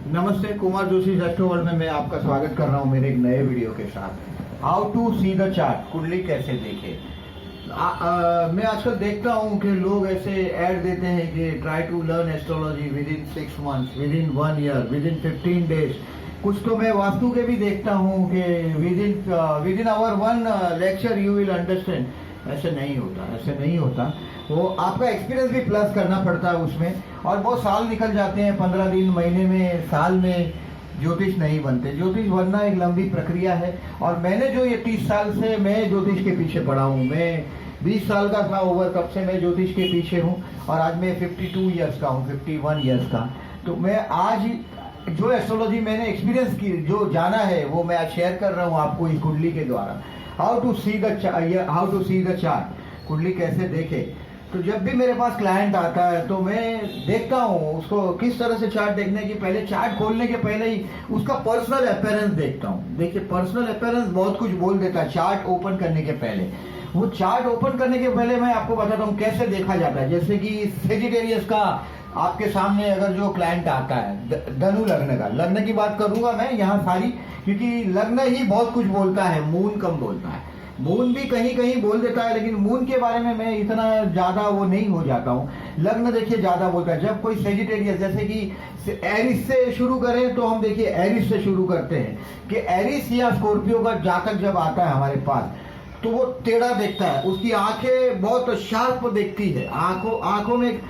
नमस्ते, Kumar Joshi astro world में मैं आपका स्वागत कर रहा हूं मेरे एक नए वीडियो के साथ। How to see the chart, कुंडली कैसे देखे। मैं आजकल देखता हूं कि लोग ऐसे ऐड देते हैं कि try to learn astrology within 6 months, within 1 year, within 15 days। कुछ तो मैं वास्तु के भी देखता हूं कि within hour 1 lecture you will understand. ऐसे नहीं होता, ऐसे नहीं होता। वो आपका एक्सपीरियंस भी प्लस करना पड़ता है उसमें, और बहुत साल निकल जाते हैं, 15 दिन, महीने में, साल में ज्योतिष नहीं बनते। ज्योतिष बनना एक लंबी प्रक्रिया है, और मैंने जो ये 30 साल से मैं ज्योतिष के पीछे पड़ा हूँ। मैं 20 साल का था ओवर, तब से मैं ज्योतिष के पीछे हूँ, और आज मैं 52 ईयर्स का हूँ, 51 ईयर्स का। तो मैं आज जो एस्ट्रोलॉजी मैंने एक्सपीरियंस की, जो जाना है, वो मैं आज शेयर कर रहा हूँ आपको इस कुंडली के द्वारा। How to see the chart, कुंडली कैसे देखे। तो जब भी मेरे पास क्लाइंट आता है तो मैं देखता हूँ उसको किस तरह से चार्ट देखने की पहले, चार्ट खोलने के पहले ही उसका पर्सनल अपीयरेंस देखता हूँ। देखिए, पर्सनल अपीयरेंस बहुत कुछ बोल देता है। चार्ट ओपन करने के पहले, वो चार्ट ओपन करने के पहले मैं आपको बताता हूँ कैसे देखा जाता है। जैसे कि सेजिटेरियस का आपके सामने अगर जो क्लाइंट आता है, धनु लग्न का, लग्न की बात करूंगा मैं यहाँ सारी, क्योंकि लग्न ही बहुत कुछ बोलता है, मून कम बोलता है। मून भी कहीं कहीं बोल देता है, लेकिन मून के बारे में मैं इतना ज्यादा वो नहीं हो जाता हूँ। लग्न देखिए ज्यादा बोलता है। जब कोई सेजिटेरियस, जैसे कि एरिस से शुरू करें तो हम देखिए एरिस से शुरू करते हैं कि एरिस या स्कॉर्पियो का जातक जब आता है हमारे पास, तो वो टेढ़ा देखता है, उसकी आंखें बहुत शार्प देखती है, आंखों में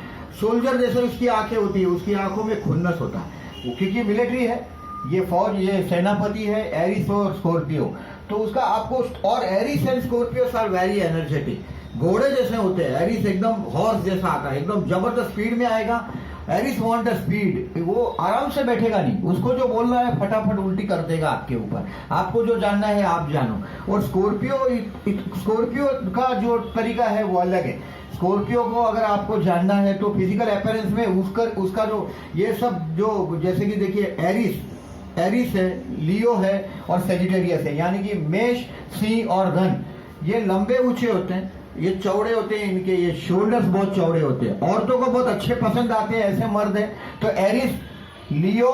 सोल्जर जैसे उसकी आंखें होती है, उसकी आंखों में खुन्नस होता है। वो क्योंकि मिलिट्री है, ये फौज, ये सेनापति है, एरिस और स्कॉर्पियो। तो उसका आपको, और Aries and Scorpio are very energetic, घोड़े जैसे होते हैं। एरिस एकदम हॉर्स जैसा आता है, एकदम जबरदस्त स्पीड में आएगा। एरिस वांट स्पीड, वो आराम से बैठेगा नहीं, उसको जो बोलना है फटाफट उल्टी कर देगा आपके ऊपर। आपको जो जानना है आप जानो। और स्कॉर्पियो का जो तरीका है वो अलग है। स्कॉर्पियो को अगर आपको जानना है तो फिजिकल अपीयरेंस में उसका जो ये सब, जो जैसे कि देखिए एरिस है, लियो है और सेजिटेरियस है, यानी कि मेष, सिंह और धन, ये लंबे ऊंचे होते हैं, ये चौड़े होते हैं, इनके ये शोल्डर्स बहुत चौड़े होते हैं। औरतों को बहुत अच्छे पसंद आते हैं ऐसे मर्द हैं। तो एरिस, लियो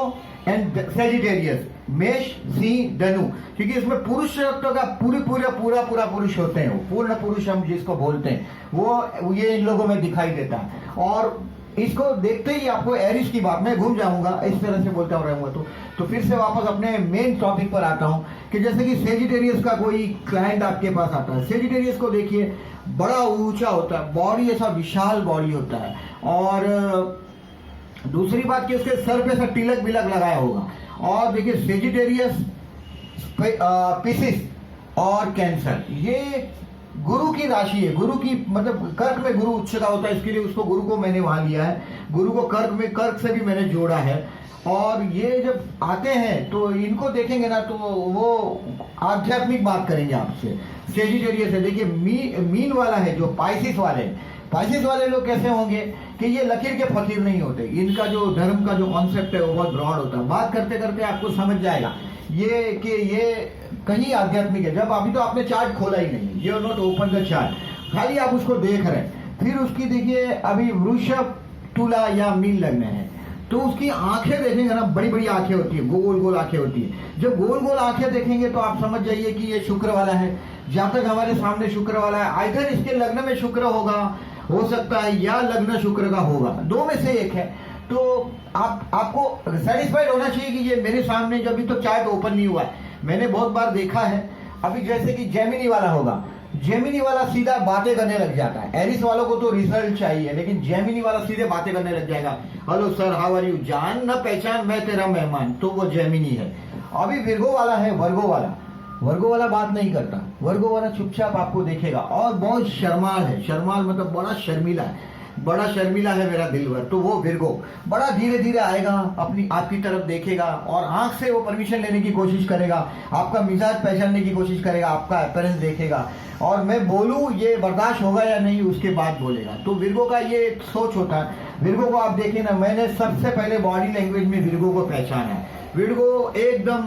एंड सेजिटेरियस, मेष, सिंह, धनु, क्योंकि इसमें पुरुष का पूरा पुरुष होते हैं। वो पूर्ण पुरुष हम जिसको बोलते हैं, वो ये इन लोगों में दिखाई देता है। और इसको देखते ही आपको एरिस की बात, मैं घूम जाऊंगा इस तरह से बोलता रहूंगा। तो फिर से वापस अपने मेन टॉपिक पर आता हूं कि जैसे कि सेजिटेरियस का कोई क्लाइंट आपके पास आता है, सेजिटेरियस को देखिए, बड़ा ऊंचा होता है, बॉडी ऐसा विशाल बॉडी होता है। और दूसरी बात कि उसके सर पे सब तिलक बिलक लगाया होगा। और देखिए सेजिटेरियस, पिसिस और कैंसर, ये गुरु की राशि है। गुरु की मतलब कर्क में गुरु उच्च का होता है, इसके लिए उसको गुरु को मैंने वहां लिया है। गुरु को कर्क से भी मैंने जोड़ा है। और ये जब आते हैं तो इनको देखेंगे ना तो वो आध्यात्मिक बात करेंगे आपसे। सेजिटेरियस है, देखिए मीन वाला है, जो पाइसिस वाले लोग कैसे होंगे कि ये लकीर के फकीर नहीं होते। इनका जो धर्म का जो कॉन्सेप्ट है वो बहुत ब्रॉड होता है। बात करते करते आपको समझ जाएगा ये कि ये कहीं आध्यात्मिक है। जब अभी तो आपने चार्ट खोला ही नहीं, you not open the chart, खाली आप उसको देख रहे हैं। फिर उसकी देखिए, अभी वृषभ, तुला या मीन लग्न है, तो उसकी आंखें देखेंगे ना, बड़ी बड़ी आंखें होती है, गोल गोल आंखें होती है। जब गोल गोल आंखें देखेंगे तो आप समझ जाइए कि ये शुक्र वाला है। जातक हमारे सामने शुक्र वाला है, आइदर इसके लग्न में शुक्र होगा, हो सकता है, या लग्न शुक्र का होगा, दो में से एक है। तो आपको सेटिस्फाइड होना चाहिए कि ये मेरे सामने, जब भी तो चार्ट ओपन नहीं हुआ है, मैंने बहुत बार देखा है। अभी जैसे कि जेमिनी वाला होगा, जेमिनी वाला सीधा बातें करने लग जाता है। एरिस वालों को तो रिजल्ट चाहिए, लेकिन जेमिनी वाला सीधे बातें करने लग जाएगा। Hello sir, how are you, जान ना पहचान, मैं तेरा मेहमान, तो वो जेमिनी है। अभी विर्गो वाला है, वर्गो वाला बात नहीं करता, वर्गो वाला चुपचाप आपको देखेगा और बहुत शर्माल है। शर्माल मतलब बड़ा शर्मिला है मेरा दिलवर। तो वो विर्गो बड़ा धीरे धीरे आएगा, आपकी तरफ देखेगा और आंख से वो परमिशन लेने की कोशिश करेगा, आपका मिजाज पहचानने की कोशिश करेगा, आपका अपीयरेंस देखेगा, और मैं बोलूं ये बर्दाश्त होगा या नहीं उसके बाद बोलेगा। तो विर्गो का ये सोच होता है। विर्गो को आप देखिए ना, मैंने सबसे पहले बॉडी लैंग्वेज में विर्गो को पहचाना है। विर्गो एकदम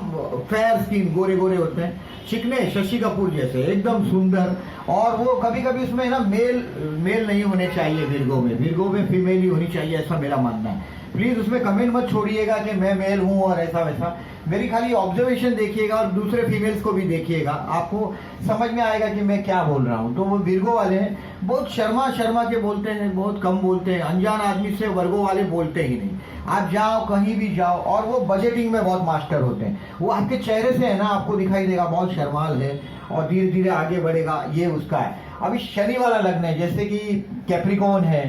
फेयर स्किन, गोरे गोरे होते हैं, चिकने, शशि कपूर जैसे, एकदम सुंदर। और वो कभी कभी उसमें ना मेल नहीं होने चाहिए, विर्गो में फीमेल ही होनी चाहिए, ऐसा मेरा मानना है। प्लीज उसमें कमेंट मत छोड़िएगा कि मैं मेल हूं और ऐसा वैसा। मेरी खाली ऑब्जर्वेशन देखिएगा और दूसरे फीमेल्स को भी देखिएगा, आपको समझ में आएगा कि मैं क्या बोल रहा हूं। तो वो विर्गो वाले हैं, बहुत शर्मा शर्मा के बोलते हैं, बहुत कम बोलते हैं, अनजान आदमी से वर्गो वाले बोलते ही नहीं। आप जाओ कहीं भी जाओ, और वो बजटिंग में बहुत मास्टर होते हैं। वो आपके चेहरे से है ना आपको दिखाई देगा बहुत शर्माल है और धीरे धीरे आगे बढ़ेगा, ये उसका है। अभी शनि वाला लग्न है, जैसे कि कैप्रिकॉन है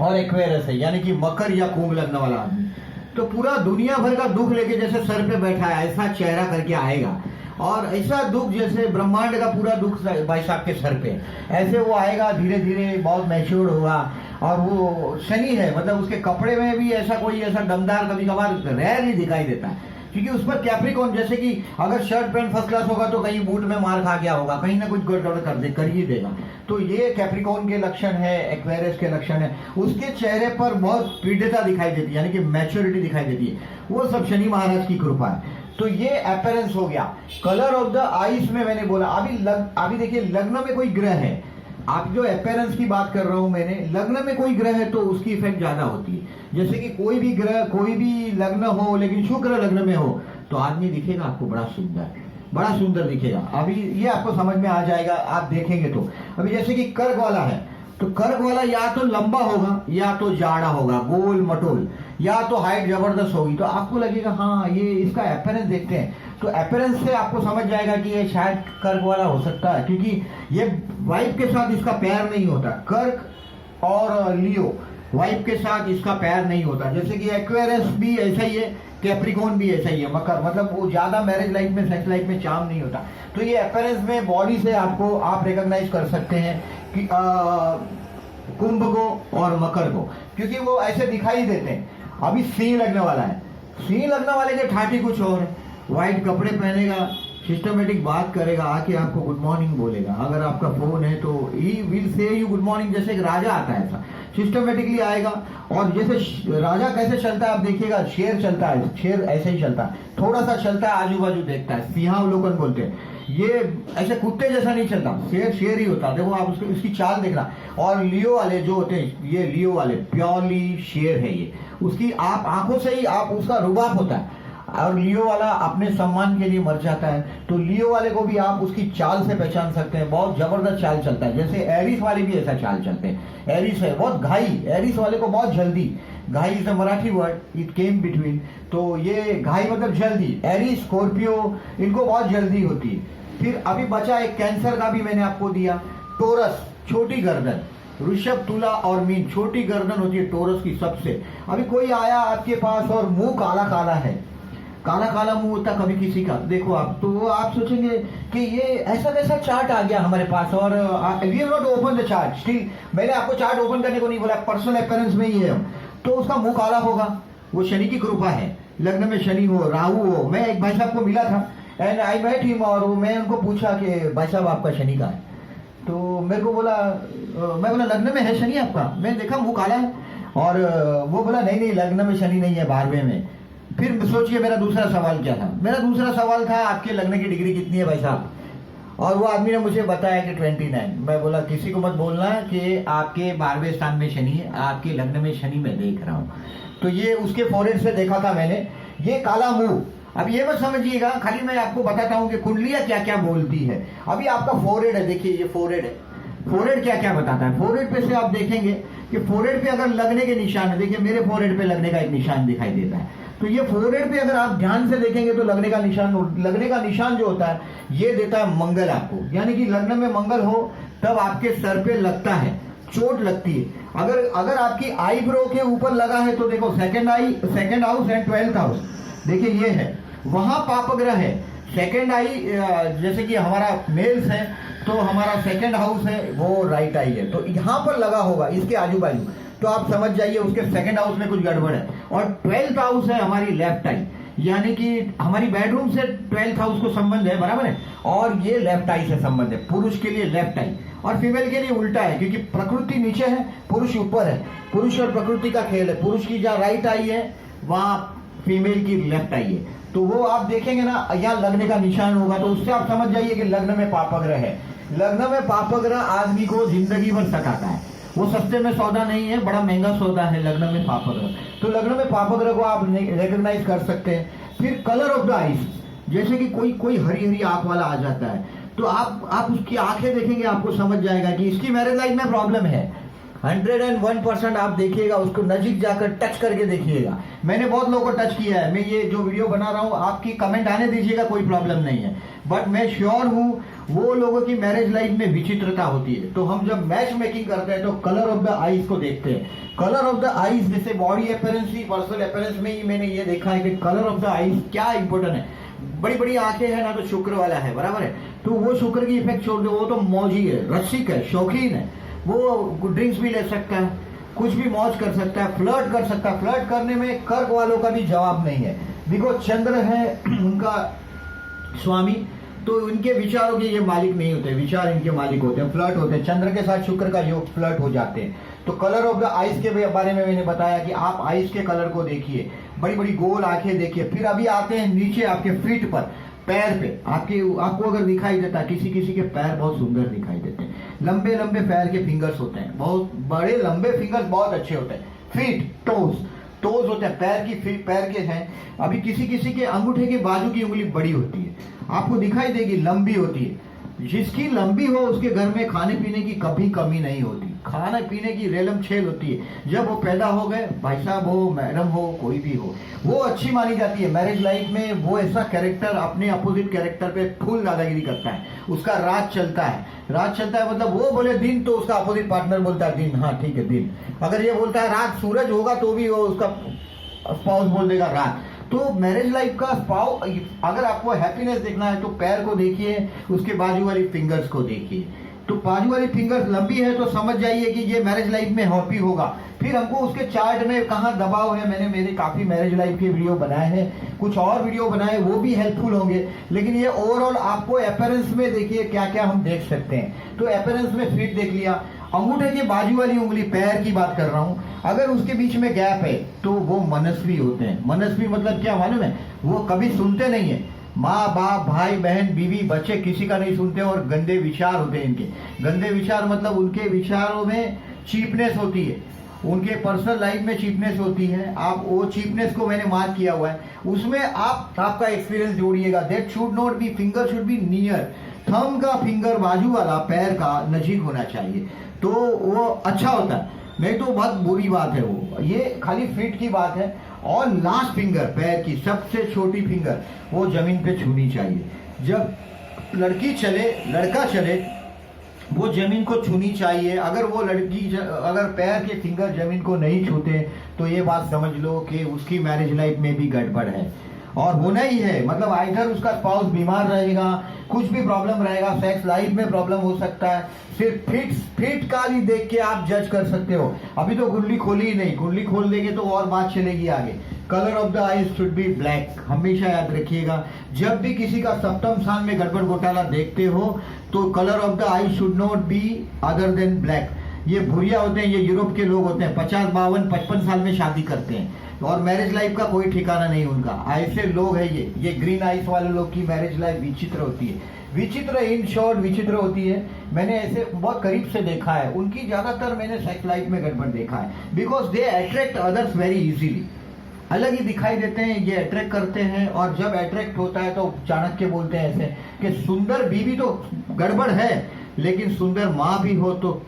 और एक्वेरियस है, यानी कि मकर या कुंभ लग्न वाला आदमी, तो पूरा दुनिया भर का दुख लेके जैसे सर पे बैठा है ऐसा चेहरा करके आएगा, और ऐसा दुख जैसे ब्रह्मांड का पूरा दुख भाई साहब के सर पे ऐसे वो आएगा, धीरे धीरे बहुत मैच्योर होगा। और वो शनि है, मतलब उसके कपड़े में भी ऐसा कोई ऐसा दमदार कभी कभार रेयर ही दिखाई देता है, क्योंकि उस पर कैप्रिकॉन, जैसे कि अगर शर्ट पैंट फर्स्ट क्लास होगा तो कहीं बूट में मार खा गया होगा, कहीं ना कुछ गड़बड़ कर ही देगा। तो ये कैप्रिकॉन के लक्षण है, एक्वेरियस के लक्षण है। उसके चेहरे पर बहुत पीढ़ता दिखाई देती है, यानी कि मैच्योरिटी दिखाई देती है, वो सब शनि महाराज की कृपा है। तो ये अपीयरेंस हो गया। कलर ऑफ द आईज में मैंने बोला, अभी देखिए लग्न में कोई ग्रह है, आप जो अपीयरेंस की बात कर रहा हूं मैंने, लग्न में कोई ग्रह है तो उसकी इफेक्ट ज्यादा होती है। जैसे कि कोई भी ग्रह, कोई भी लग्न हो लेकिन शुक्र लग्न में हो तो आदमी दिखेगा आपको बड़ा सुंदर दिखेगा। अभी ये आपको समझ में आ जाएगा, आप देखेंगे तो। अभी जैसे कि कर्क वाला है, तो कर्क वाला या तो लंबा होगा या तो जाड़ा होगा, गोल मटोल, या तो हाइट जबरदस्त होगी, तो आपको लगेगा हाँ ये इसका अपीयरेंस देखते हैं, तो अपीयरेंस से आपको समझ जाएगा कि ये शायद कर्क वाला हो सकता है, क्योंकि ये वाइफ के साथ इसका प्यार नहीं होता। कर्क और लियो वाइफ के साथ इसका प्यार नहीं होता। जैसे कि एक्वेरियस भी ऐसा ही है, कैप्रिकॉन भी ऐसा ही है, मकर, मतलब वो ज्यादा मैरिज लाइफ में, सेक्स लाइफ में चार्म नहीं होता। तो ये अपीयरेंस में बॉडी से आपको आप रिकॉग्नाइज कर सकते हैं कि कुंभ को और मकर को, क्योंकि वो ऐसे दिखाई देते हैं। अभी सिंह लगने वाला है, सिंह लगने वाले के ठाठी कुछ और है, व्हाइट कपड़े पहनेगा, सिस्टमेटिक बात करेगा, आके आपको गुड मॉर्निंग बोलेगा। अगर आपका फोन है तो he will say you good morning, जैसे एक राजा आता है ऐसा सिस्टमेटिकली आएगा। और जैसे राजा कैसे चलता है आप देखिएगा, शेर चलता है, शेर ऐसे ही चलता है, थोड़ा सा चलता है, आजू बाजू देखता है, सिंहावलोकन बोलते हैं। ये ऐसे कुत्ते जैसा नहीं चलता, शेर शेर ही होता है। देखो आप उसकी चाल देखना। और लियो वाले जो होते हैं, ये लियो वाले प्योरली शेर है ये, उसकी आप आंखों से ही आप उसका रुबाब होता है। और लियो वाला अपने सम्मान के लिए मर जाता है, तो लियो वाले को भी आप उसकी चाल से पहचान सकते हैं, बहुत जबरदस्त चाल चलता है। जैसे एरिस वाले भी ऐसा चाल चलते हैं। एरिस है बहुत घाई, एरिस वाले को बहुत जल्दी, घाई is the Marathi word, it came between, तो ये घाई मतलब जल्दी। एरिस, स्कॉर्पियो, इनको बहुत जल्दी होती है। फिर अभी बचा एक कैंसर का भी मैंने आपको दिया, टोरस, छोटी गर्दन, वृषभ, तुला और मीन, छोटी गर्दन होती है टोरस की सबसे। अभी कोई आया आपके पास और मुंह काला काला है, काला काला मुंह होता कभी किसी का, देखो आप, तो वो आप सोचेंगे कि ये ऐसा कैसा चार्ट आ गया हमारे पास, और we have not open the chart still, मैंने आपको चार्ट ओपन करने को नहीं बोला, पर्सनल अपीयरेंस में ही है। तो उसका मुंह काला होगा, वो शनि की कृपा है, लग्न में शनि हो, राहु हो। मैं एक भाई साहब को मिला था एंड आई मेट हिम, और मैं उनको पूछा कि भाई साहब आपका शनि का है, तो मेरे को बोला, मैं बोला लग्न में है शनि आपका, मैं देखा मुंह काला है, और वो बोला नहीं लग्न में शनि नहीं है, 12वें में। फिर सोचिए मेरा दूसरा सवाल क्या था, मेरा दूसरा सवाल था आपके लग्न की डिग्री कितनी है भाई साहब, और वो आदमी ने मुझे बताया कि 29। मैं बोला किसी को मत बोलना कि आपके 12वें स्थान में शनि है, आपके लग्न में शनि मैं देख रहा हूँ। तो ये उसके फोरहेड से देखा था मैंने, ये काला मुंह। अब ये मत समझिएगा, खाली मैं आपको बताता हूँ कि कुंडलियां क्या क्या बोलती है। अभी आपका फोरहेड है, देखिए ये फोरहेड है, फोरहेड क्या क्या बताता है। फोरहेड पे से आप देखेंगे कि फोरहेड पे अगर लगने के निशान है, देखिए मेरे फोरहेड पे लगने का एक निशान दिखाई देता है, तो ये फोरहेड पे अगर आप ध्यान से देखेंगे तो लगने का निशान जो होता है ये देता है मंगल आपको, यानी कि लग्न में मंगल हो तब आपके सर पे लगता है, चोट लगती है। अगर आपकी आईब्रो के ऊपर लगा है तो देखो second house and 12th house, देखिए ये है, वहां पापग्रह है। सेकंड आई, जैसे कि हमारा मेल्स है तो हमारा सेकंड हाउस है वो राइट आई है, तो यहाँ पर लगा होगा इसके आजू बाजू, तो आप समझ जाइए उसके सेकंड हाउस में कुछ गड़बड़ है। और 12th हाउस है हमारी लेफ्ट आई, यानी कि हमारी बेडरूम से 12th हाउस को संबंध है, बराबर है, और ये लेफ्ट आई से संबंध है। पुरुष के लिए लेफ्ट आई और फीमेल के लिए उल्टा है, क्योंकि प्रकृति नीचे है, पुरुष ऊपर है, पुरुष और प्रकृति का खेल है। पुरुष की जहाँ राइट आई है वहां फीमेल की लेफ्ट आई है, तो वो आप देखेंगे ना, यहाँ लगने का निशान होगा, तो उससे आप समझ जाइए कि लग्न में पापग्रह है। लग्न में पापग्रह आदमी को जिंदगी भर सताता है, वो सस्ते में सौदा नहीं है, बड़ा महंगा सौदा है लग्न में पाप ग्रह। तो लग्न में पाप ग्रह को आप रिकॉग्नाइज कर सकते हैं। फिर कलर ऑफ द आईज, जैसे कि कोई हरी हरी आंख वाला आ जाता है, तो आप उसकी आंखें देखेंगे, आपको समझ जाएगा कि इसकी मैरिज लाइफ में प्रॉब्लम है। 101% आप देखिएगा, उसको नजीक जाकर टच करके देखिएगा। मैंने बहुत लोगों को टच किया है, मैं ये जो वीडियो बना रहा हूँ, आपकी कमेंट आने दीजिएगा, कोई प्रॉब्लम नहीं है, बट मैं श्योर हूँ वो लोगों की मैरिज लाइफ में विचित्रता होती है। तो हम जब मैच मेकिंग करते हैं तो कलर ऑफ द आईज को देखते हैं। कलर ऑफ द आईज, जैसे बॉडी अपेरेंस ही, पर्सनल अपेरेंस में ही मैंने ये देखा है कि कलर ऑफ द आईज क्या इंपॉर्टेंट है। बड़ी बड़ी आंखें हैं ना, तो शुक्र वाला है, बराबर है, तो वो शुक्र की इफेक्ट छोड़ दो, वो तो मौजी है, रसिक है, शौकीन है, वो ड्रिंक्स भी ले सकता है, कुछ भी मौज कर सकता है, फ्लर्ट कर सकता है। फ्लर्ट करने में कर्क वालों का भी जवाब नहीं है, बिकॉज चंद्र है उनका स्वामी, तो इनके विचारों के ये मालिक नहीं होते, विचार इनके मालिक होते हैं, फ्लर्ट होते हैं। चंद्र के साथ शुक्र का योग, फ्लर्ट हो जाते हैं। तो कलर ऑफ द आइज के बारे में मैंने बताया कि आप आइज के कलर को देखिए, बड़ी बड़ी गोल आंखें देखिए। फिर अभी आते हैं नीचे आपके फीट पर, पैर पे। आपको अगर दिखाई देता है, किसी किसी के पैर बहुत सुंदर दिखाई देते हैं, लंबे लंबे पैर के फिंगर्स होते हैं, बहुत बड़े लंबे फिंगर्स बहुत अच्छे होते हैं। फीट, टोज होते हैं, पैर के हैं। अभी किसी किसी के अंगूठे के बाजू की उंगली बड़ी होती है, आपको दिखाई देगी, लंबी होती है। जिसकी लंबी हो उसके घर में खाने पीने की कभी कमी नहीं होती, खाने पीने की रेलम छेल होती है। जब वो पैदा हो गए, भाई साहब हो, मैडम हो, कोई भी हो, वो अच्छी मानी जाती है। मैरिज लाइफ में वो ऐसा कैरेक्टर अपने अपोजिट कैरेक्टर पे फुल दादागिरी करता है, उसका राज चलता है। राज चलता है मतलब वो बोले दिन तो उसका अपोजिट पार्टनर बोलता है दिन, हाँ ठीक है दिन। अगर ये बोलता है रात, सूरज होगा तो भी वो उसका स्पाउस बोल देगा रात। तो मैरिज लाइफ का स्पाउ, अगर आपको हैप्पीनेस देखना है तो पैर को देखिए, उसके बाजू वाली फिंगर्स को देखिए। तो बाजू वाली फिंगर्स लंबी है तो समझ जाइए कि ये मैरिज लाइफ में हैप्पी होगा। फिर हमको उसके चार्ट में कहाँ दबाव है, मैंने मेरे काफी मैरिज लाइफ के वीडियो बनाए हैं, कुछ और वीडियो बनाए, वो भी हेल्पफुल होंगे। लेकिन ये ओवरऑल आपको अपीयरेंस में देखिए क्या क्या हम देख सकते हैं। तो अपीयरेंस में फिट देख लिया, अंगूठे के बाजू वाली उंगली, पैर की बात कर रहा हूं, अगर उसके बीच में गैप है तो वो मनस्वी होते हैं। मनस्वी मतलब क्या मालूम है, वो कभी सुनते नहीं है, माँ बाप भाई बहन बीवी बच्चे किसी का नहीं सुनते, और गंदे विचार होते हैं इनके। गंदे विचार मतलब उनके विचारों में चीपनेस होती है, उनके पर्सनल लाइफ में चीपनेस होती है। आप वो चीपनेस को मैंने मार्क किया हुआ है, उसमें आपका एक्सपीरियंस जोड़िएगा। That should not be, finger should be near, thumb का फिंगर बाजू वाला पैर का नजीक होना चाहिए, तो वो अच्छा होता है। नहीं तो बहुत बुरी बात है वो। ये खाली फिट की बात है। और लास्ट फिंगर, पैर की सबसे छोटी फिंगर, वो जमीन पे छूनी चाहिए। जब लड़की चले, लड़का चले, वो जमीन को छूनी चाहिए। अगर वो लड़की, अगर पैर के फिंगर जमीन को नहीं छूते तो ये बात समझ लो कि उसकी मैरिज लाइफ में भी गड़बड़ है, और होना ही है। मतलब आइधर उसका स्पाउस बीमार रहेगा, कुछ भी प्रॉब्लम रहेगा, सेक्स लाइफ में प्रॉब्लम हो सकता है। सिर्फ फिट काली देख के आप जज कर सकते हो। अभी तो कुंडली खोली ही नहीं, कुंडली खोल देंगे तो और बात चलेगी आगे। Colour of the eyes should be black, हमेशा याद रखिएगा। जब भी किसी का सप्तम स्थान में गड़बड़ घोटाला देखते हो तो colour of the eyes should not B other than black. ये भूरिया होते हैं, ये यूरोप के लोग होते हैं, 50, 52, 55 साल में शादी करते हैं, और मैरिज लाइफ का कोई ठिकाना नहीं उनका। ऐसे लोग हैं ये ग्रीन आइस वाले लोग की मैरिज लाइफ विचित्र होती है। विचित्र इन शॉर्ट विचित्र होती है। मैंने ऐसे बहुत करीब से देखा है, उनकी ज्यादातर मैंने सेक्स लाइफ में गड़बड़ देखा है, because they attract others very easily. अलग ही दिखाई देते हैं, ये अट्रैक्ट करते हैं, और जब अट्रैक्ट होता है तो चाणक्य बोलते हैं ऐसे कि सुंदर बीवी तो गड़बड़ है, लेकिन सुंदर माँ भी हो तो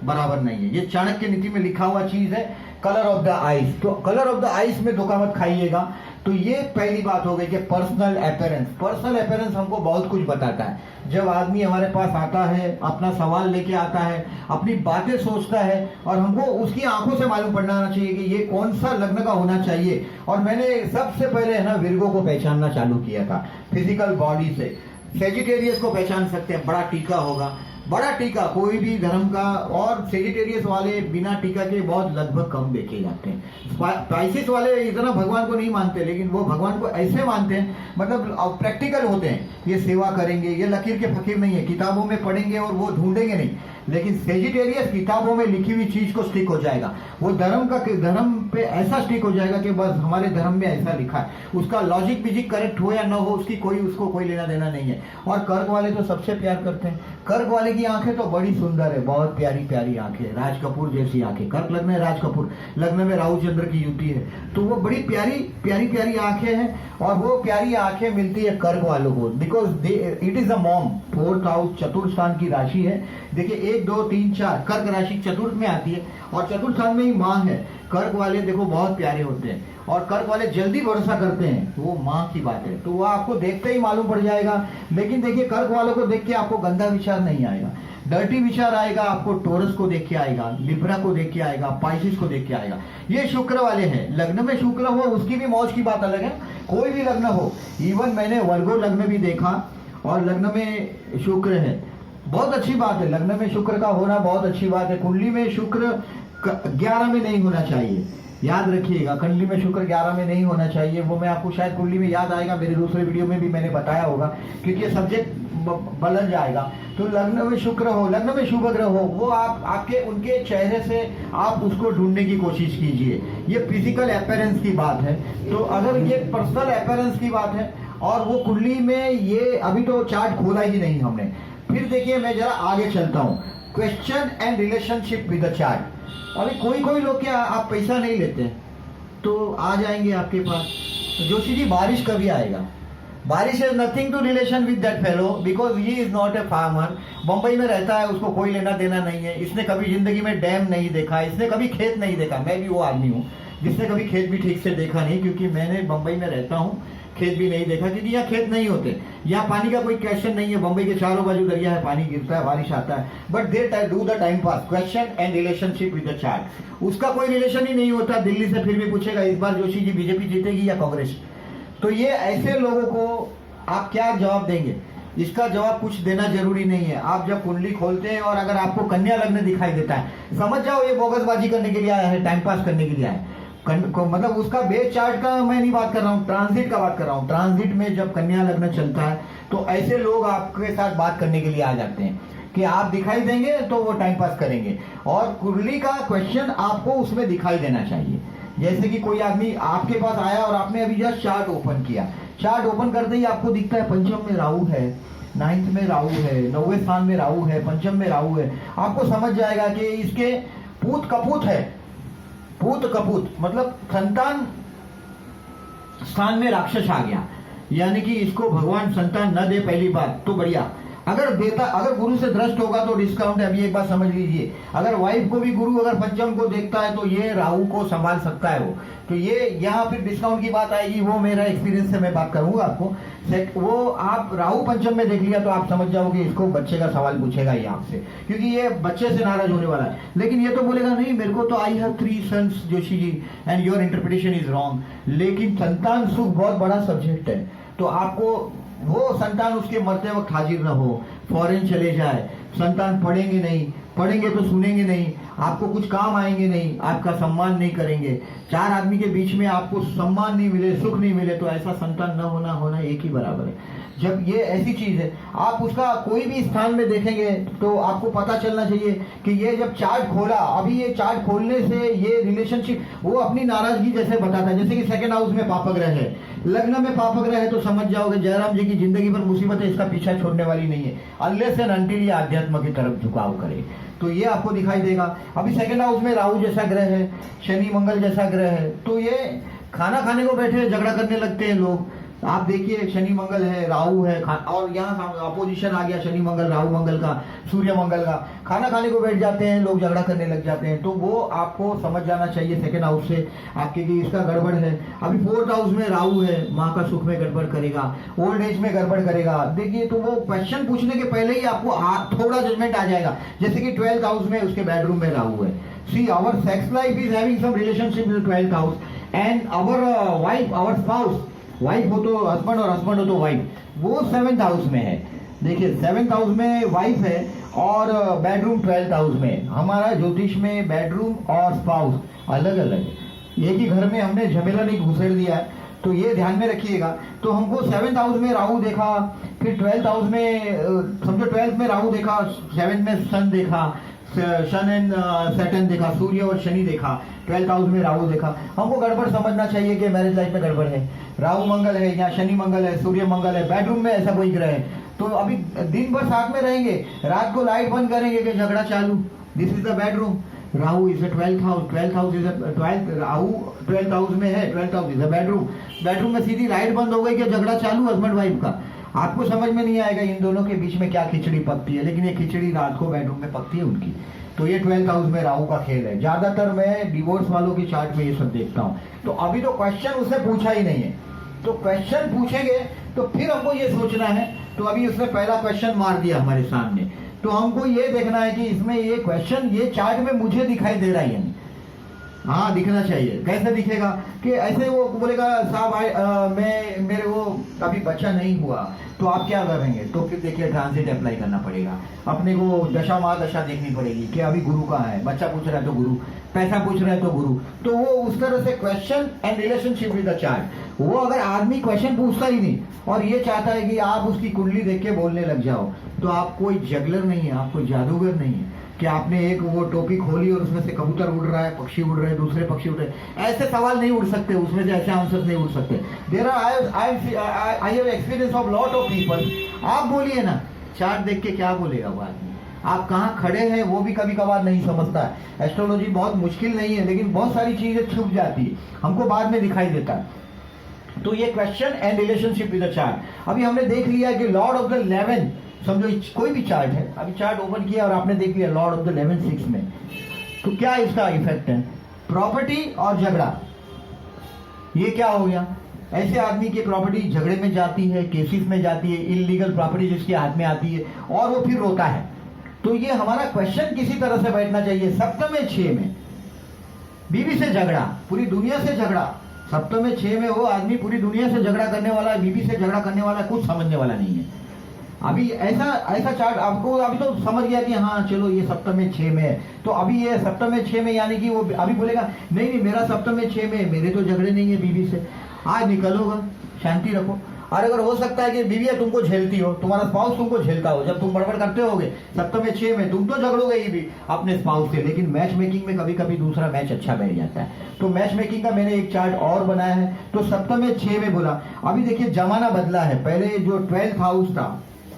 बराबर नहीं है। ये चाणक्य नीति में लिखा हुआ चीज है, कलर ऑफ द आइज। तो कलर ऑफ द आइज में धोखा मत खाइएगा। तो ये पहली बात हो गई कि पर्सनल अपीयरेंस। पर्सनल अपीयरेंस हमको बहुत कुछ बताता है। जब आदमी हमारे पास आता है, अपना सवाल लेके आता है, अपनी बातें सोचता है, और हमको उसकी आंखों से मालूम पड़ना आना चाहिए कि ये कौन सा लग्न का होना चाहिए। और मैंने सबसे पहले है ना विर्गो को पहचानना चालू किया था फिजिकल बॉडी से। सेजिटेरियस को पहचान सकते हैं, बड़ा टीका होगा, बड़ा टीका कोई भी धर्म का, और सेजिटेरियस वाले बिना टीका के बहुत लगभग कम देखे जाते हैं। स्पाइसिस वाले इतना भगवान को नहीं मानते, लेकिन वो भगवान को ऐसे मानते हैं, मतलब प्रैक्टिकल होते हैं। ये सेवा करेंगे, ये लकीर के फकीर नहीं है, किताबों में पढ़ेंगे और वो ढूंढेंगे नहीं, लेकिन सेजिटेरियस किताबों में लिखी हुई चीज को स्टिक हो जाएगा। वो धर्म पे ऐसा स्टिक हो जाएगा कि बस हमारे धर्म में ऐसा लिखा है, उसका लॉजिक बिजिक करेक्ट हो या ना हो उसको कोई लेना देना नहीं है। और कर्क वाले तो सबसे प्यार करते हैं। कर्क वाले की आंखें तो बड़ी सुंदर है, बहुत प्यारी प्यारी आंखें, राज कपूर जैसी आंखें। कर्क लग्न है, राज कपूर लग्न में राहु चंद्र की युति है, तो वो बड़ी प्यारी प्यारी प्यारी आंखें हैं। और वो प्यारी आंखें मिलती है कर्क वालों को, because it is a mom. 4th house चतुर्थ स्थान की राशि है। देखिए 1 2 3 4 कर्क राशि चतुर्थ में आती है और चतुर्थ स्थान में ही माँ है। कर्क वाले देखो बहुत प्यारे होते हैं और कर्क वाले जल्दी भरोसा करते हैं, तो वो माँ की बात है, तो वो आपको देखते ही मालूम पड़ जाएगा। लेकिन देखिए कर्क वालों को देख के आपको गंदा विचार नहीं आएगा, डर्टी विचार आएगा आपको। टोरस को देख के आएगा, लिब्रा को देख के आएगा, पाइसिस को देख के आएगा। ये शुक्र वाले हैं। लग्न में शुक्र हो उसकी भी मौज की बात अलग है, कोई भी लग्न हो। इवन मैंने वर्गो लग्न भी देखा और लग्न में शुक्र है, बहुत अच्छी बात है। लग्न में शुक्र का होना बहुत अच्छी बात है। कुंडली में शुक्र 11 में नहीं होना चाहिए, याद रखिएगा। कुंडली में शुक्र 11 में नहीं होना चाहिए। वो मैं आपको शायद कुंडली में याद आएगा, मेरे दूसरे वीडियो में भी मैंने बताया होगा, क्योंकि ये सब्जेक्ट बदल जाएगा। तो लग्न में शुक्र हो, लग्न में शुभ ग्रह हो, वो आपके उनके चेहरे से आप उसको ढूंढने की कोशिश कीजिए। ये फिजिकल अपीयरेंस की बात है। तो अगर ये पर्सनल अपीयरेंस की बात है और वो कुंडली में ये अभी तो चार्ट खोला ही नहीं हमने। फिर देखिए मैं जरा आगे चलता हूँ। Question and relationship with the chart. अभी कोई लोग क्या आप पैसा नहीं लेते तो आ जाएंगे आपके पास, जोशी जी बारिश कभी आएगा? बारिश है nothing to relation with that fellow, because he is not a farmer. Mumbai में रहता है, उसको कोई लेना देना नहीं है। इसने कभी जिंदगी में डैम नहीं देखा, इसने कभी खेत नहीं देखा। मैं भी वो आदमी हूँ जिसने कभी खेत भी ठीक से देखा नहीं, क्योंकि मैंने मुंबई में रहता हूँ, खेत भी नहीं देखा, क्योंकि यहाँ खेत नहीं होते। यहाँ पानी का कोई क्वेश्चन नहीं है। मुंबई के चारों बाजू दरिया है, पानी गिरता है, बारिश आता है, but they do the time pass. Question and relationship with the chart, उसका कोई रिलेशन ही नहीं होता। दिल्ली से फिर भी पूछेगा इस बार जोशी जी बीजेपी जीतेगी या कांग्रेस? तो ये ऐसे लोगों को आप क्या जवाब देंगे? इसका जवाब कुछ देना जरूरी नहीं है। आप जब कुंडली खोलते हैं और अगर आपको कन्या लग्न दिखाई देता है, समझ जाओ ये बोगसबाजी करने के लिए आया है, टाइम पास करने के लिए आया है। मतलब उसका बेस चार्ट का मैं नहीं बात कर रहा हूँ, ट्रांजिट का बात कर रहा हूँ। ट्रांजिट में जब कन्या लग्न चलता है तो ऐसे लोग आपके साथ बात करने के लिए आ जाते हैं कि आप दिखाई देंगे तो वो टाइम पास करेंगे। और कुंडली का क्वेश्चन आपको उसमें दिखाई देना चाहिए। जैसे कि कोई आदमी आपके पास आया और आपने अभी जस्ट चार्ट ओपन किया, चार्ट ओपन करते ही आपको दिखता है पंचम में राहु है, 9th में राहु है, 9वें स्थान में राहु है, पंचम में राहु है। आपको समझ जाएगा कि इसके पूत कपूत है। पूत कपूत मतलब संतान स्थान में राक्षस आ गया, यानी कि इसको भगवान संतान न दे। पहली बात तो बढ़िया, अगर देता, अगर गुरु से दृष्ट होगा तो डिस्काउंट है। अभी एक बात समझ लीजिए, अगर वाइफ को भी गुरु अगर पंचम को देखता है तो ये राहु को संभाल सकता है वो। तो ये यहाँ फिर डिस्काउंट की बात आएगी, वो मेरा एक्सपीरियंस से मैं बात करूंगा आपको। वो आप राहु पंचम में देख लिया तो आप समझ जाओगे इसको बच्चे का सवाल पूछेगा ये आपसे, क्योंकि ये बच्चे से नाराज होने वाला है। लेकिन ये तो बोलेगा नहीं मेरे को तो I have 3 sons Joshi ji and your interpretation is wrong. लेकिन संतान सुख बहुत बड़ा सब्जेक्ट है, तो आपको वो संतान उसके मरते वक्त हाजिर न हो, फॉरेन चले जाए, संतान पढ़ेंगे नहीं, पढ़ेंगे तो सुनेंगे नहीं, आपको कुछ काम आएंगे नहीं, आपका सम्मान नहीं करेंगे, 4 आदमी के बीच में आपको सम्मान नहीं मिले, सुख नहीं मिले, तो ऐसा संतान न होना एक ही बराबर है। जब ये ऐसी चीज है, आप उसका कोई भी स्थान में देखेंगे तो आपको पता चलना चाहिए कि ये जब चार्ट खोला, अभी ये चार्ट खोलने से ये रिलेशनशिप वो अपनी नाराजगी जैसे बताता है। जैसे कि 2nd हाउस में पापग्रह है, लग्न में पापग्रह है, तो समझ जाओगे जयराम जी की जिंदगी पर मुसीबत है, इसका पीछा छोड़ने वाली नहीं है, अनलेस एंड अनटिल ये आध्यात्म की तरफ झुकाव करे। तो ये आपको दिखाई देगा। अभी 2nd हाउस में राहु जैसा ग्रह है, शनि मंगल जैसा ग्रह है, तो ये खाना खाने को बैठे झगड़ा करने लगते हैं लोग। आप देखिए शनि मंगल है, राहु है, और यहाँ अपोजिशन आ गया शनि मंगल राहु मंगल का, सूर्य मंगल का। खाना खाने को बैठ जाते हैं लोग, झगड़ा करने लग जाते हैं। तो वो आपको समझ जाना चाहिए 2nd हाउस से आपके कि इसका गड़बड़ है। अभी 4th हाउस में राहु है, माँ का सुख में गड़बड़ करेगा, ओल्ड एज में गड़बड़ करेगा। देखिए तो वो क्वेश्चन पूछने के पहले ही आपको थोड़ा जजमेंट आ जाएगा। जैसे कि 12th हाउस में उसके बेडरूम में राहु है। See our sex life is having some relationship with 12th house and our wife, our spouse, wife हो तो हस्बैंड और हस्बैंड हो तो वाइफ, वो 7th हाउस में है। देखिए 7th हाउस में वाइफ है और बेडरूम 12th हाउस में। हमारा ज्योतिष में बेडरूम और स्पाउस अलग अलग है। एक ही घर में हमने झमेला नहीं घुसेड़ दिया है। तो ये ध्यान में रखिएगा। तो हमको 7th हाउस में राहु देखा, फिर 12th हाउस में समझो 12th में राहु देखा, 7th में सन देखा, सन एंड सैटर्न देखा, सूर्य और शनि देखा, 12th हाउस में राहु देखा। हमको गड़बड़ समझना चाहिए कि मैरिज लाइफ में गड़बड़ है, राहु मंगल है या शनि मंगल है, सूर्य मंगल है, बेडरूम में ऐसा कोई ग्रह है, तो अभी दिन भर साथ में रहेंगे, रात को लाइट बंद करेंगे कि झगड़ा चालू। This is the bedroom. Rahu is the 12th house, 12th house is Rahu 12th house में है, 12th house is the bedroom. Bedroom में सीधी लाइट बंद हो गई कि झगड़ा चालू हस्बैंड वाइफ का। आपको समझ में नहीं आएगा इन दोनों के बीच में क्या खिचड़ी पकती है, लेकिन ये खिचड़ी रात को बेडरूम में पकती है उनकी। तो ये 12th हाउस में राहु का खेल है। ज्यादातर मैं डिवोर्स वालों की चार्ट में ये सब देखता हूँ। तो अभी तो क्वेश्चन उसने पूछा ही नहीं है, तो क्वेश्चन पूछेंगे तो फिर हमको ये सोचना है। तो अभी उसने पहला क्वेश्चन मार दिया हमारे सामने, तो हमको ये देखना है कि इसमें ये क्वेश्चन ये चार्ट में मुझे दिखाई दे रहा है यानी, हाँ दिखना चाहिए। कैसे दिखेगा कि ऐसे वो बोलेगा साहब मैं मेरे वो अभी बच्चा नहीं हुआ, तो आप क्या करेंगे? तो फिर देखिए ट्रांजिट अप्लाई करना पड़ेगा, अपने को दशा महादशा देखनी पड़ेगी कि अभी गुरु कहाँ है, बच्चा पूछ रहा है तो गुरु, पैसा पूछ रहा है तो गुरु। तो वो उस तरह से question and relationship with the chart. वो अगर आदमी क्वेश्चन पूछता ही नहीं और ये चाहता है कि आप उसकी कुंडली देख के बोलने लग जाओ, तो आप कोई जगलर नहीं है, आप कोई जादूगर नहीं है कि आपने एक वो टोपी खोली और उसमें से कबूतर उड़ रहा है, पक्षी उड़ रहे हैं, दूसरे पक्षी उड़ रहे हैं। ऐसे सवाल नहीं उड़ सकते, उसमें से ऐसे आंसर नहीं उड़ सकते। There are I have experience of lot of people. आप बोलिए ना, चार्ट देख के क्या बोलेगा वो आदमी? आप कहाँ खड़े हैं वो भी कभी कभार नहीं समझता है। एस्ट्रोलॉजी बहुत मुश्किल नहीं है, लेकिन बहुत सारी चीजें छुप जाती है, हमको बाद में दिखाई देता है। तो ये question and relationship with the chart. अभी हमने देख लिया कि लॉर्ड ऑफ द 11, समझो कोई भी चार्ट है, अभी चार्ट ओपन किया और आपने देख लिया लॉर्ड ऑफ द 11 6 में, तो क्या इसका इफेक्ट है? प्रॉपर्टी और झगड़ा। ये क्या हो गया? ऐसे आदमी की प्रॉपर्टी झगड़े में जाती है, केसेस में जाती है, इलीगल प्रॉपर्टी जिसके हाथ में आती है और वो फिर रोता है। तो ये हमारा क्वेश्चन किसी तरह से बैठना चाहिए। सप्तम में 6 में बीवी से झगड़ा, पूरी दुनिया से झगड़ा। सप्तम में 6 में वो आदमी पूरी दुनिया से झगड़ा करने वाला है, बीवी से झगड़ा करने वाला है, कुछ समझने वाला नहीं है। अभी ऐसा चार्ट आपको अभी तो समझ गया कि हाँ चलो ये सप्तम में 6 में है, तो अभी ये सप्तम में 6 में यानी कि वो अभी बोलेगा नहीं मेरा सप्तम में 6 में, मेरे तो झगड़े नहीं है बीवी से, आज निकलोगा, शांति रखो। और अगर हो सकता है कि बीविया तुमको झेलती हो, तुम्हारा स्पाउस तुमको झेलता हो, जब तुम बड़बड़ करते होगे सप्तम में 6 में, तुम तो झगड़ोगे ही भी अपने स्पाउस से, लेकिन मैच मेकिंग में कभी कभी दूसरा मैच अच्छा बैठ जाता है। तो मैच मेकिंग का मैंने एक चार्ट और बनाया है। तो सप्तम में 6 में बोला। अभी देखिए जमाना बदला है। पहले जो 12th हाउस था,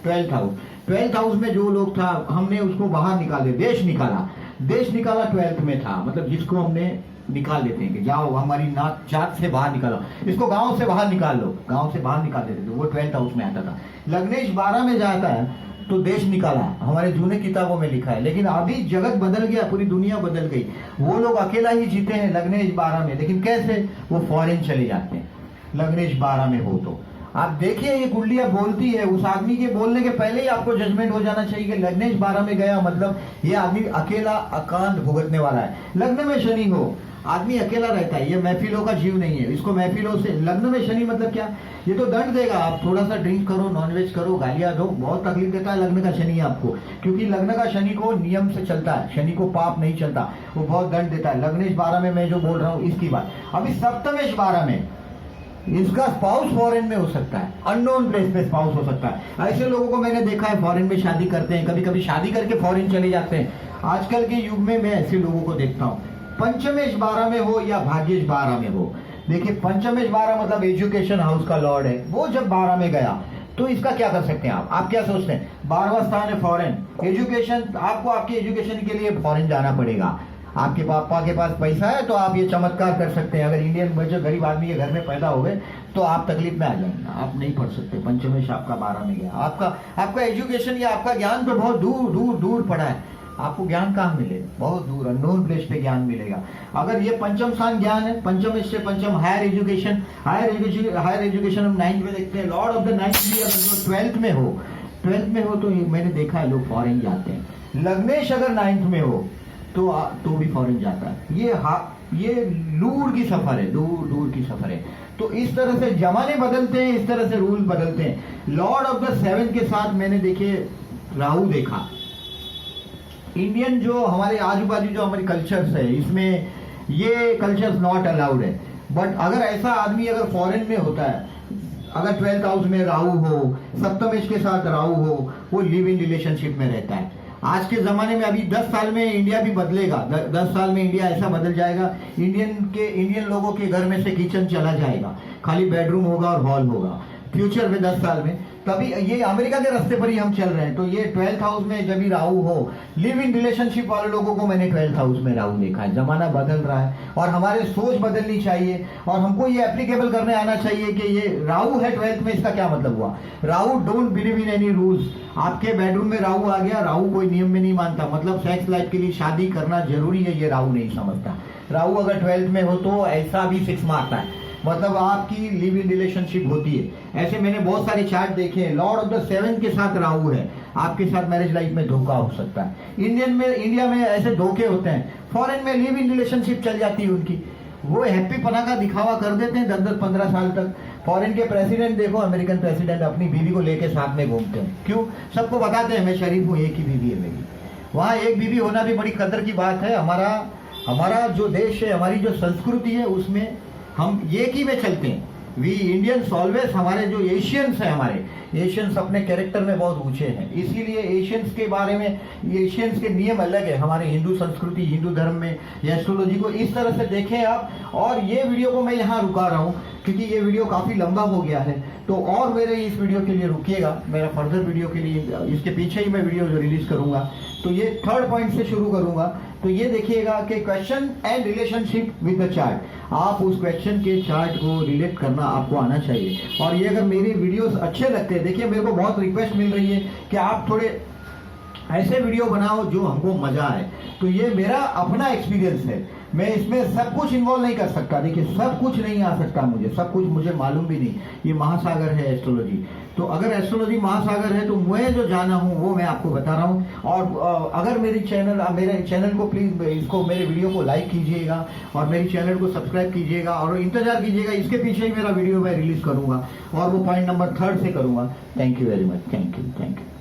12th हाउस में जो लोग था हमने उसको बाहर निकाल दिया, देश निकाला 12th में था, मतलब जिसको हमने निकाल देते हैं कि जाओ हमारी नाक जात से बाहर निकालो, इसको गांव से बाहर निकाल लो, गांव से बाहर निकाल देते थे, वो 12th हाउस में आता था। लग्नेश 12 में जाता है तो देश निकाला, हमारे जूने किताबों में लिखा है। लेकिन अभी जगत बदल गया, पूरी दुनिया बदल गई। वो लोग अकेला ही जीते हैं लग्नेश 12 में, लेकिन कैसे? वो फॉरेन चले जाते हैं लग्नेश 12 में हो। तो आप देखिए ये कुंडलियां बोलती है, उस आदमी के बोलने के पहले ही आपको जजमेंट हो जाना चाहिए कि लग्नेश 12 में गया मतलब ये आदमी अकेला अकांत भुगतने वाला है। लग्न में शनि हो, आदमी अकेला रहता है, ये महफिलों का जीव नहीं है, इसको महफिलों से। लग्न में शनि मतलब क्या? ये तो दंड देगा। आप थोड़ा सा ड्रिंक करो, नॉनवेज करो, गालियां दो, बहुत तकलीफ देता है लग्न का शनि आपको, क्योंकि लग्न का शनि को नियम से चलता है, शनि को पाप नहीं चलता, वो बहुत दंड देता है। लग्नेश 12 में मैं जो बोल रहा हूँ इसकी बात। अभी सप्तमेश 12 में इसका स्पाउस फॉरेन में हो सकता है, अननोन प्लेस पे स्पाउस हो सकता है। ऐसे लोगों को मैंने देखा है फॉरेन में शादी करते हैं, कभी कभी शादी करके फॉरेन चले जाते हैं। आजकल के युग में मैं ऐसे लोगों को देखता हूँ। पंचमेश 12 में हो या भाग्येश 12 में हो, देखिए पंचमेश 12 मतलब एजुकेशन हाउस का लॉर्ड है, वो जब 12 में गया तो इसका क्या कर सकते हैं आप क्या सोचते हैं? 12वां स्थान है फॉरेन, एजुकेशन, आपको आपकी एजुकेशन के लिए फॉरेन जाना पड़ेगा। आपके पापा के पास पैसा है तो आप ये चमत्कार कर सकते हैं। अगर इंडियन बच्चे गरीब आदमी के घर में पैदा हो गए तो आप तकलीफ में आ जाएंगे, आप नहीं पढ़ सकते। पंचमेश आपका 12 में गया, आपका एजुकेशन या आपका ज्ञान तो बहुत दूर पड़ा है, आपको ज्ञान कहाँ मिलेगा? बहुत दूर अननोन प्लेस पे ज्ञान मिलेगा। अगर ये पंचम स्थान ज्ञान है, पंचम से पंचम हायर एजुकेशन हम 9th में देखते हैं। लॉर्ड ऑफ द 9th भी अगर 12th में हो तो मैंने देखा है लोग फॉरेन जाते हैं। लग्नेश अगर 9th में हो तो भी फॉरेन जाता है। ये दूर की सफर है, दूर की सफर है। तो इस तरह से जमाने बदलते हैं, इस तरह से रूल बदलते हैं। लॉर्ड ऑफ द 7 के साथ मैंने देखे राहु देखा। इंडियन जो हमारे आजू बाजू जो हमारे कल्चर्स है, इसमें ये कल्चर्स नॉट अलाउड है। बट अगर ऐसा आदमी अगर फॉरेन में होता है, अगर 12th हाउस में राहु हो, सप्तमेश के साथ राहु हो, वो लिव इन रिलेशनशिप में रहता है। आज के जमाने में अभी 10 साल में इंडिया भी बदलेगा। 10 साल में इंडिया ऐसा बदल जाएगा, इंडियन लोगों के घर में से किचन चला जाएगा, खाली बेडरूम होगा और हॉल होगा फ्यूचर में 10 साल में। तभी ये अमेरिका के रास्ते पर ही हम चल रहे हैं। तो ये 12th हाउस में जब भी राहु हो, लिव इन रिलेशनशिप वाले लोगों को मैंने 12th हाउस में राहु देखा है। जमाना बदल रहा है और हमारे सोच बदलनी चाहिए और हमको ये एप्लीकेबल करने आना चाहिए कि ये राहु है 12th में, इसका क्या मतलब हुआ। Rahu don't believe in any rules. आपके बेडरूम में राहु आ गया, राहु कोई नियम में नहीं मानता, मतलब सेक्स लाइफ के लिए शादी करना जरूरी है, ये राहु नहीं समझता। राहु अगर 12th में हो तो ऐसा भी 6 मारता है, मतलब आपकी लिव इन रिलेशनशिप होती है। ऐसे मैंने बहुत सारे चार्ट देखे हैं। लॉर्ड ऑफ द 7 के साथ राहु है, आपके साथ मैरिज लाइफ में धोखा हो सकता है। इंडिया में ऐसे धोखे होते हैं। फॉरेन में लिव इन रिलेशनशिप चल जाती है उनकी, वो हैप्पी पना का दिखावा कर देते हैं 10-15 साल तक। फॉरेन के प्रेसिडेंट देखो, अमेरिकन प्रेसिडेंट अपनी बीवी को लेके साथ में घूमते हैं। क्यों? सबको बताते हैं मैं शरीफ हूँ, एक ही बीवी है मेरी। वहाँ एक बीवी होना भी बड़ी कदर की बात है। हमारा जो देश है, हमारी जो संस्कृति है, उसमें हम एक ही में चलते हैं। वी इंडियंस ऑलवेज, हमारे जो एशियंस हैं, हमारे एशियंस अपने कैरेक्टर में बहुत ऊंचे हैं। इसीलिए एशियंस के बारे में, एशियंस के नियम अलग है हमारे हिंदू संस्कृति, हिंदू धर्म में। एस्ट्रोलॉजी को इस तरह से देखें आप। और ये वीडियो को मैं यहाँ रुका रहा हूँ क्योंकि ये वीडियो काफी लंबा हो गया है। तो और मेरे इस वीडियो के लिए रुकिएगा, मेरा फर्दर वीडियो के लिए इसके पीछे ही मैं वीडियो रिलीज करूंगा। तो ये 3rd पॉइंट से शुरू करूंगा। तो ये देखिएगा कि question and relationship with the chart. आप उस क्वेश्चन के चार्ट को रिलेट करना आपको आना चाहिए। और ये अगर मेरे वीडियोस अच्छे लगते हैं, देखिए मेरे को बहुत रिक्वेस्ट मिल रही है कि आप थोड़े ऐसे वीडियो बनाओ जो हमको मजा आए। तो ये मेरा अपना एक्सपीरियंस है, मैं इसमें सब कुछ इन्वॉल्व नहीं कर सकता। देखिए सब कुछ नहीं आ सकता मुझे, सब कुछ मुझे मालूम भी नहीं। ये महासागर है एस्ट्रोलॉजी। तो अगर एस्ट्रोलॉजी महासागर है तो मैं जो जाना हूँ वो मैं आपको बता रहा हूँ। और अगर मेरे चैनल को प्लीज, इसको मेरे वीडियो को लाइक कीजिएगा और मेरे चैनल को सब्सक्राइब कीजिएगा और इंतजार कीजिएगा, इसके पीछे ही मेरा वीडियो मैं रिलीज करूंगा और वो पॉइंट नंबर 3rd से करूंगा। Thank you very much, thank you.